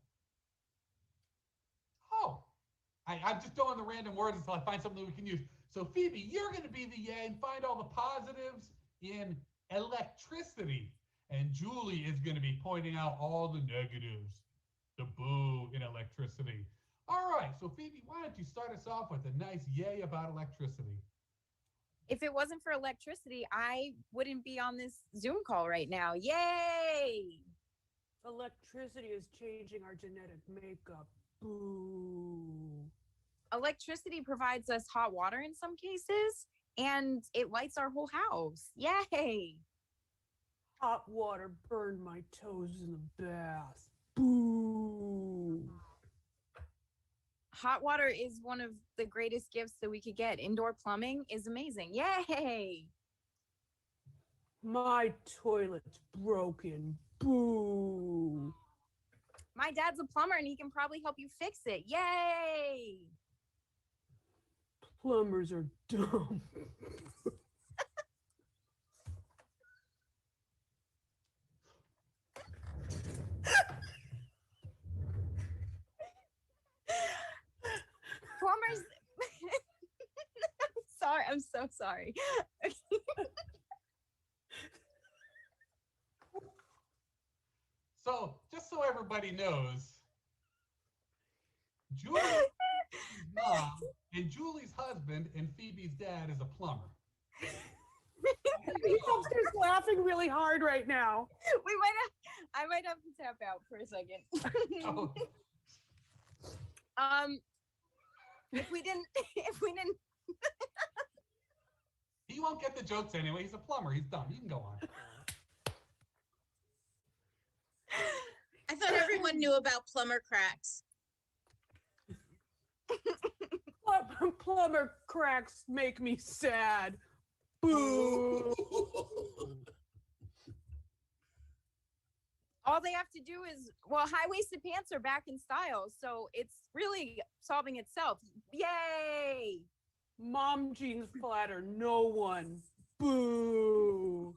I'm just throwing the random words until I find something we can use. So Phoebe, you're going to be the yay and find all the positives in electricity. And Julie is going to be pointing out all the negatives, the boo in electricity. All right, so Phoebe, why don't you start us off with a nice yay about electricity? If it wasn't for electricity, I wouldn't be on this Zoom call right now. Yay! Electricity is changing our genetic makeup. Boo. electricity provides us hot water in some cases, and it lights our whole house. Yay! Hot water burned my toes in the bath. Boo. Hot water is one of the greatest gifts that we could get. Indoor plumbing is amazing. Yay! My toilet's broken. Boo. My dad's a plumber and he can probably help you fix it. Yay! Plumbers are dumb. Plumbers. I'm sorry. I'm so sorry. So, just so everybody knows, Julie's mom and Julie's husband and Phoebe's dad is a plumber. He's upstairs laughing really hard right now. I might have to tap out for a second. Oh, if we didn't he won't get the jokes anyway. He's a plumber. He's dumb. You can go on. I thought everyone knew about plumber cracks. Plumber cracks make me sad. Boo. all they have to do is, well, high-waisted pants are back in style, so it's really solving itself. Yay! Mom jeans flatter no one. Boo.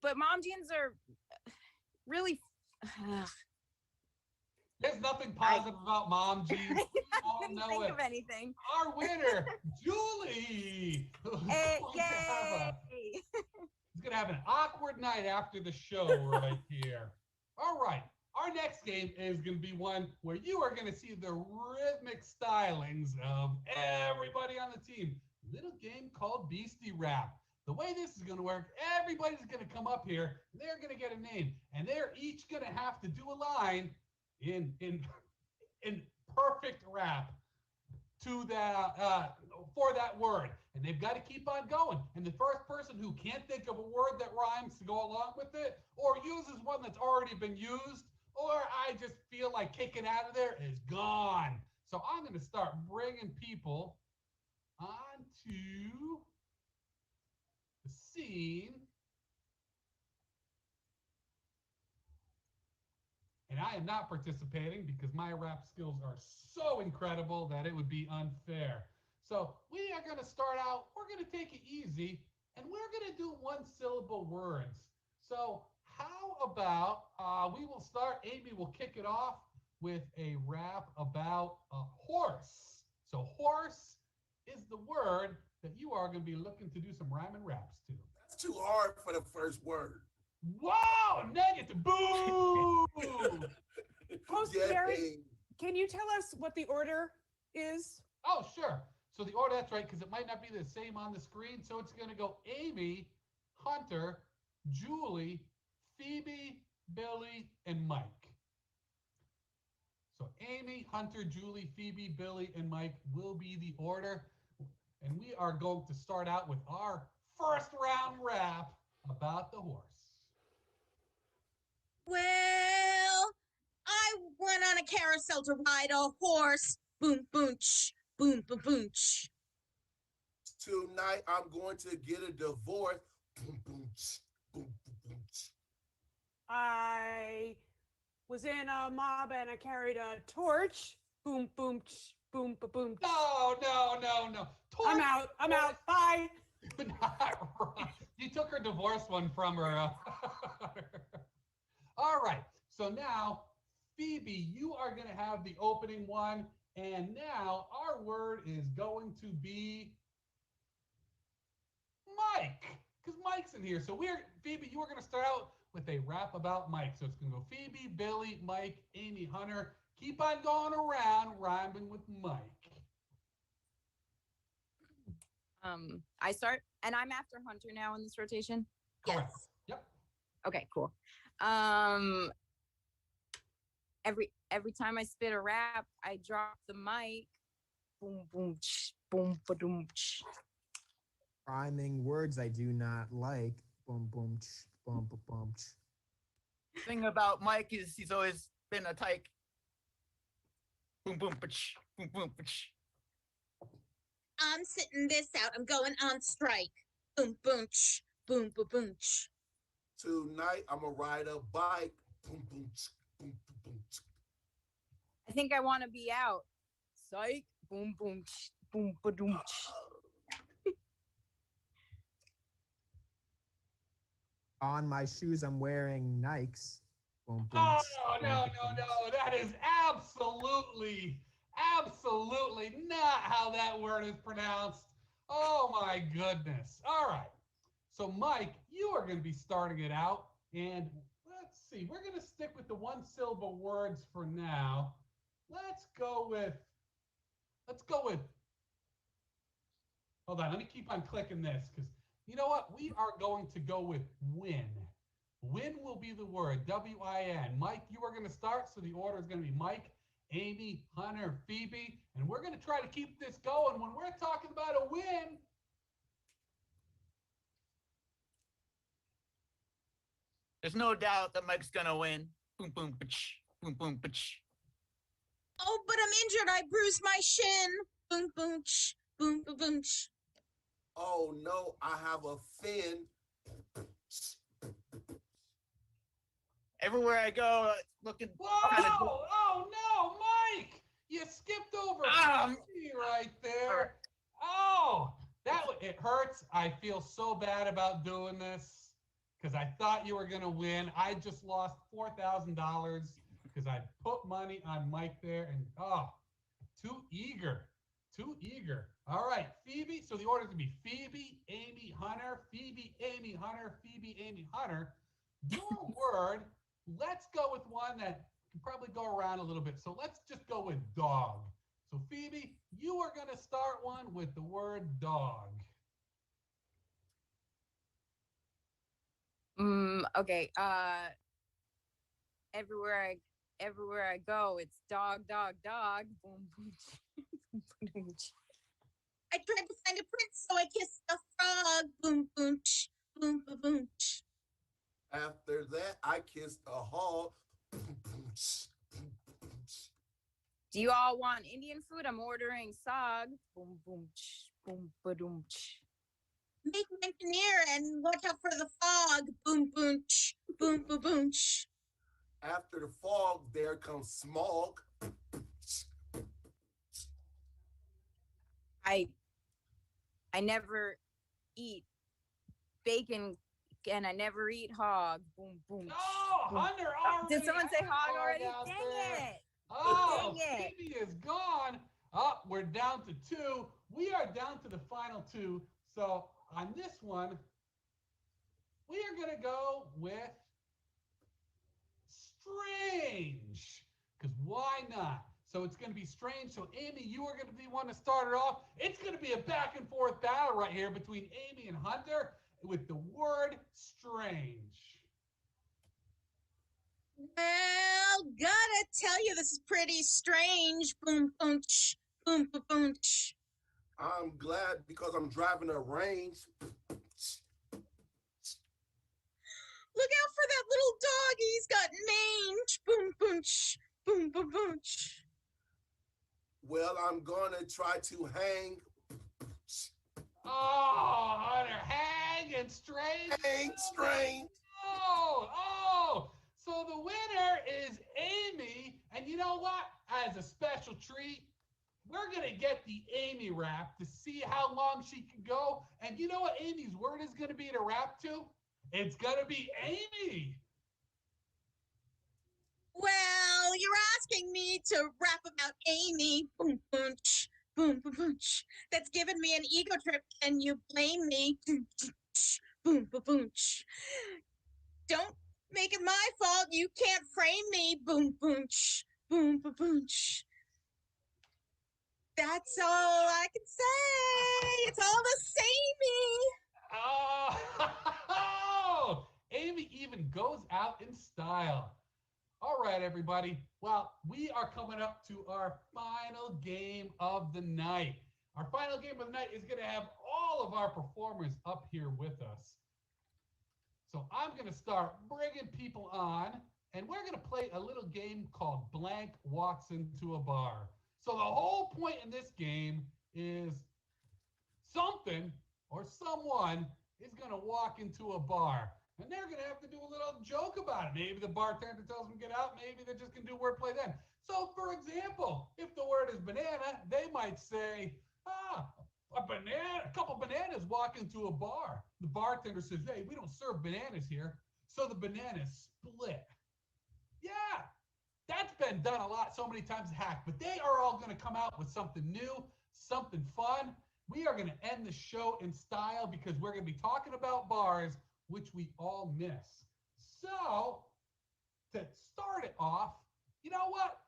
But mom jeans are really There's nothing positive about mom jeans. I all couldn't know think it. of anything. Our winner, Julie. Hey, He's yay! gonna have an awkward night after the show right here. All right. Our next game is going to be one where you are going to see the rhythmic stylings of everybody on the team. Little game called Beasty Rap. The way this is going to work, everybody's going to come up here. They're going to get a name, and they're each going to have to do a line in perfect rap to that for that word, and they've got to keep on going. And the first person who can't think of a word that rhymes to go along with it, or uses one that's already been used, or I just feel like kicking out of there, is gone. So I'm going to start bringing people onto the scene. And I am not participating because my rap skills are so incredible that it would be unfair. So we are going to start out, we're going to take it easy, and we're going to do one-syllable words. So how about we will start, Amy will kick it off with a rap about a horse. So horse is the word that you are going to be looking to do some rhyme and raps to. That's too hard for the first word. Wow, negative, boo! Host Jerry, can you tell us what the order is? Oh, sure. So the order, that's right, because it might not be the same on the screen. So it's going to go Amy, Hunter, Julie, Phoebe, Billy, and Mike. So Amy, Hunter, Julie, Phoebe, Billy, and Mike will be the order. And we are going to start out with our first round rap about the horse. Well, I went on a carousel to ride a horse. Boom, boom, ch, boom, boom, boom, ch. Tonight I'm going to get a divorce. Boom, boom, ch, boom, boom, boom, ch. I was in a mob and I carried a torch. Boom, boom, ch, boom, boom, boom. No. I'm out. Bye. Not right. You took her divorce one from her. All right. So now, Phoebe, you are going to have the opening one. And now our word is going to be Mike, because Mike's in here. So Phoebe, you are going to start out with a rap about Mike. So it's going to go Phoebe, Billy, Mike, Amy, Hunter. Keep on going around rhyming with Mike. I start, and I'm after Hunter now in this rotation. Correct. Yes. Yep. Okay, cool. every time I spit a rap, I drop the mic. Boom boom boom boom. Rhyming words I do not like. Boom boom boom boom boom. Thing about Mike is he's always been a tyke. Boom boom boom boom. I'm sitting this out. I'm going on strike. Boom, boom, boom, boom, boom. Tonight I'm gonna ride a bike. Boom, boom, boom, boom. I think I want to be out. Psych. Boom boom boom boom. On my shoes, I'm wearing Nikes. Boom, boom, Oh, boom, no, boom, no, boom. no. That is absolutely not how that word is pronounced. Oh, my goodness. All right. So, Mike, you are going to be starting it out. And let's see. We're going to stick with the one syllable words for now. Let's go with, hold on. Let me keep on clicking this because you know what? We are going to go with win. Win will be the word, W-I-N. Mike, you are going to start, so the order is going to be Mike, Amy, Hunter, Phoebe, and we're going to try to keep this going. When we're talking about a win, There's no doubt that Mike's gonna win. Boom boom boom boom. Oh, but I'm injured. I bruised my shin. Boom, boom, boom, boom, boom. Oh no, I have a fin. Everywhere I go, looking. whoa, oh no, Mike, you skipped over Phoebe right there. Oh, it hurts. I feel so bad about doing this because I thought you were gonna win. I just lost $4,000 because I put money on Mike there, and too eager. All right, Phoebe. So the order is gonna be Phoebe, Amy, Hunter, Phoebe, Amy, Hunter, Phoebe, Amy, Hunter. Your word. Let's go with one that can probably go around a little bit. So let's just go with dog. So Phoebe, you are gonna start one with the word dog. Okay. Everywhere I go, it's dog. Boom boom. I tried to find a prince, so I kissed a frog. Boom, boom, boom, boom, boom. After that, I kissed a hog. Do you all want Indian food? I'm ordering sog. Boom boom boom boom. Make an engineer and watch out for the fog. Boom, boom, boom, boom, boom. After the fog, there comes smog. I never eat bacon and I never eat hog. Boom boom. Oh, boom. Hunter already. Did someone say hog already? out Dang there. it! Oh, Dang it. Phoebe is gone. Oh, we're down to two. We are down to the final two. So on this one, we are going to go with strange. Because why not? So it's going to be strange. So Amy, you are going to be one to start it off. It's going to be a back and forth battle right here between Amy and Hunter with the word strange. Well, gotta tell you, this is pretty strange. Boom, boom, boom, boom, boom. I'm glad because I'm driving a range. Look out for that little dog. He's got mange. Boom, boom, boom, boom, boom. Well, I'm gonna try to hang. Oh, Hunter, hang and strange. Hang strange. Oh, so the winner is Amy. And you know what? As a special treat, we're going to get the Amy rap to see how long she can go. And you know what Amy's word is going to be to rap to? It's going to be Amy. Well, you're asking me to rap about Amy. Boom, boom, boom, boom, boom. That's given me an ego trip. Can you blame me? Boom, boom, boom. Don't make it my fault. You can't frame me. Boom, boom, boom, boom, boom. That's all I can say. It's all the samey. Oh, Amy even goes out in style. All right, everybody. Well, we are coming up to our final game of the night. Our final game of the night is going to have all of our performers up here with us. So I'm going to start bringing people on, and we're going to play a little game called Blank Walks Into a Bar. So the whole point in this game is something or someone is going to walk into a bar. And they're going to have to do a little joke about it. Maybe the bartender tells them to get out. Maybe they're just going to do wordplay then. So, for example, if the word is banana, they might say, a banana, a couple bananas walk into a bar. The bartender says, hey, we don't serve bananas here. So the bananas split. Yeah, that's been done a lot, so many times hacked. But they are all going to come out with something new, something fun. We are going to end the show in style because we're going to be talking about bars, which we all miss. So, to start it off, you know what?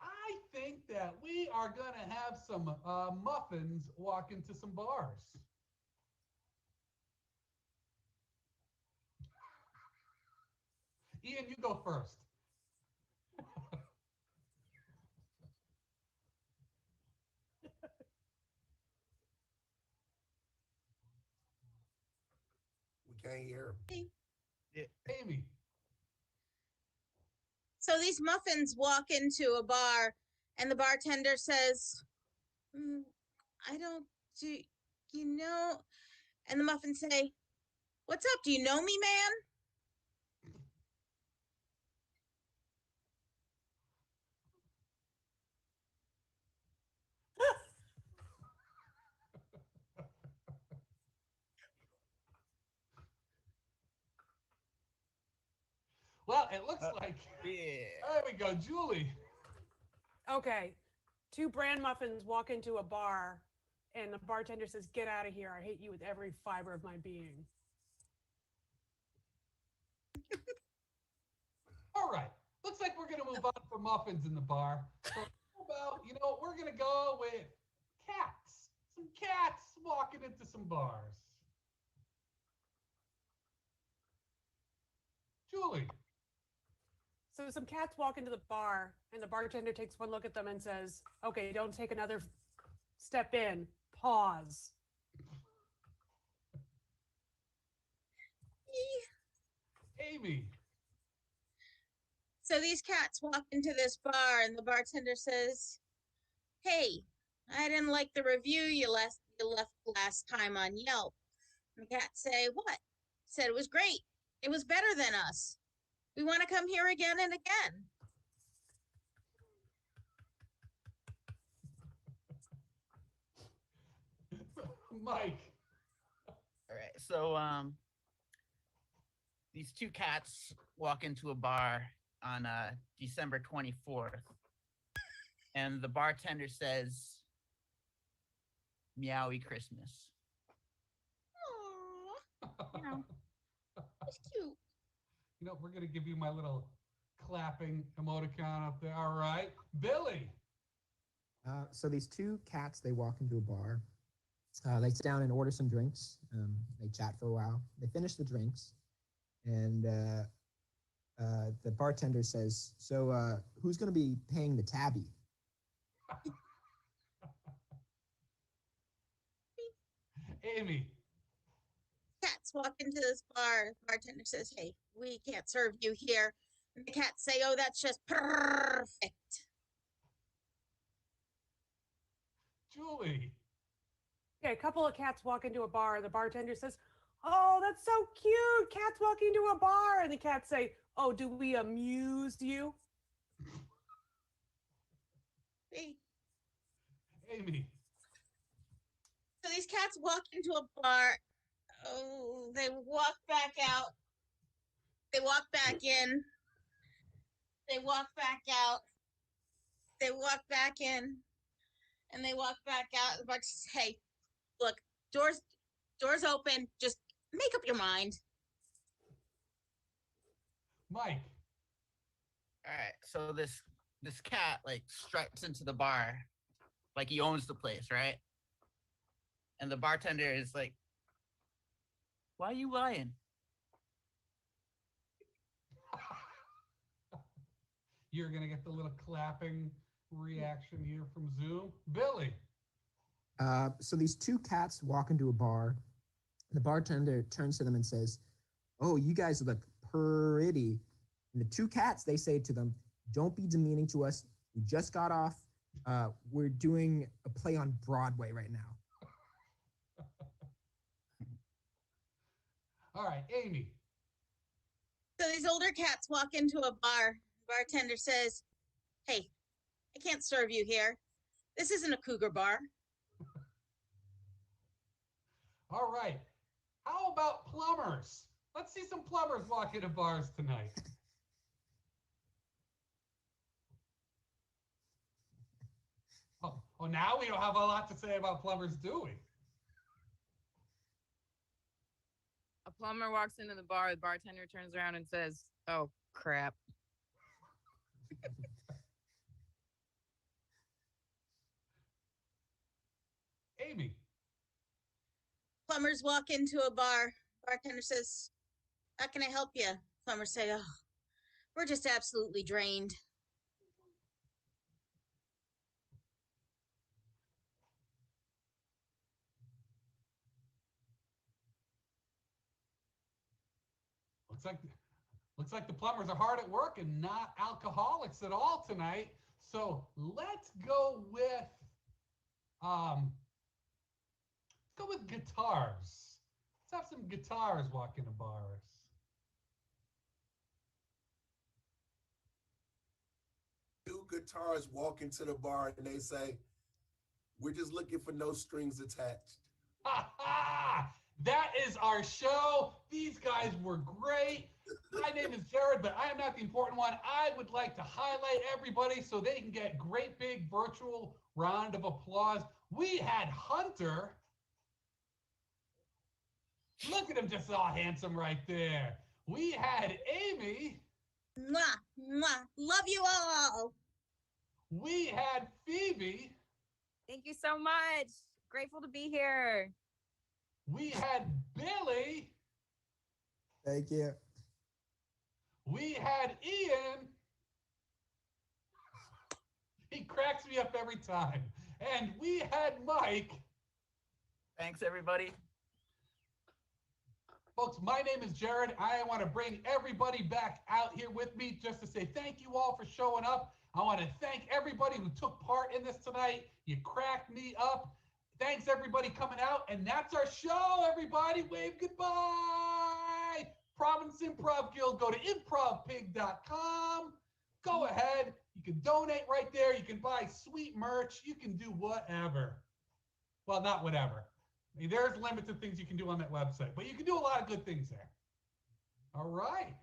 I think that we are going to have some muffins walk into some bars. Ian, you go first. We can't hear him. Amy. So these muffins walk into a bar, and the bartender says, I don't do, you know, and the muffins say, what's up? Do you know me, man? Well, it looks like, Yeah. there we go, Julie. Okay. Two bran muffins walk into a bar, and the bartender says, get out of here. I hate you with every fiber of my being. All right. Looks like we're going to move on from muffins in the bar. So how about, we're going to go with cats. Some cats walking into some bars. Julie. So some cats walk into the bar, and the bartender takes one look at them and says, okay, don't take another step in. Pause. Amy. So these cats walk into this bar, and the bartender says, hey, I didn't like the review you left last time on Yelp. And the cats say, what? Said it was great. It was better than us. We want to come here again and again. Mike. All right. So these two cats walk into a bar on December 24th, and the bartender says, "Meowy Christmas." Aww. That's cute. We're going to give you my little clapping emoticon up there. All right. Billy. So these two cats, they walk into a bar. They sit down and order some drinks. They chat for a while. They finish the drinks, and the bartender says, so who's going to be paying the tabby? Amy. Cats walk into this bar. The bartender says, hey, we can't serve you here. And the cats say, oh, that's just perfect. Julie. Okay, a couple of cats walk into a bar. The bartender says, oh, that's so cute. Cats walk into a bar. And the cats say, oh, do we amuse you? Hey. Amy. So these cats walk into a bar. Oh, they walk back out. They walk back in. They walk back out. They walk back in. And they walk back out. The bartender says, hey, look, doors open. Just make up your mind. Mike. All right. So this cat struts into the bar like he owns the place, right? And the bartender is like, "Why are you lying?" You're going to get the little clapping reaction here from Zoom. Billy. So these two cats walk into a bar. The bartender turns to them and says, "Oh, you guys look pretty." And the two cats, they say to them, "Don't be demeaning to us. We just got off. We're doing a play on Broadway right now." All right, Amy. So these older cats walk into a bar. Bartender says, "Hey, I can't serve you here. This isn't a cougar bar." All right. How about plumbers? Let's see some plumbers walk into bars tonight. Oh, now we don't have a lot to say about plumbers, do we? A plumber walks into the bar. The bartender turns around and says, "Oh, crap." Amy. Plumbers walk into a bar. Bartender says, "How can I help you?" Plumbers say, "Oh, we're just absolutely drained." Looks like the plumbers are hard at work and not alcoholics at all tonight. So let's go with guitars. Let's have some guitars walk into bars. Two guitars walk into the bar and they say, "We're just looking for no strings attached." Ha ha! That is our show. These guys were great. My name is Jerrod, but I am not the important one. I would like to highlight everybody so they can get great big virtual round of applause. We had Hunter. Look at him, just all handsome right there. We had Amy. Mwah, mwah. Love you all. We had Phoebe. Thank you so much. Grateful to be here. We had Billy. Thank you. We had Ian. He cracks me up every time. And we had Mike. Thanks, everybody. Folks, my name is Jerrod. I want to bring everybody back out here with me just to say thank you all for showing up. I want to thank everybody who took part in this tonight. You cracked me up. Thanks, everybody, coming out. And that's our show, everybody. Wave goodbye. Providence Improv Guild. Go to improvpig.com. Go ahead. You can donate right there. You can buy sweet merch. You can do whatever. Well, not whatever. I mean, there's limited things you can do on that website, but you can do a lot of good things there. All right.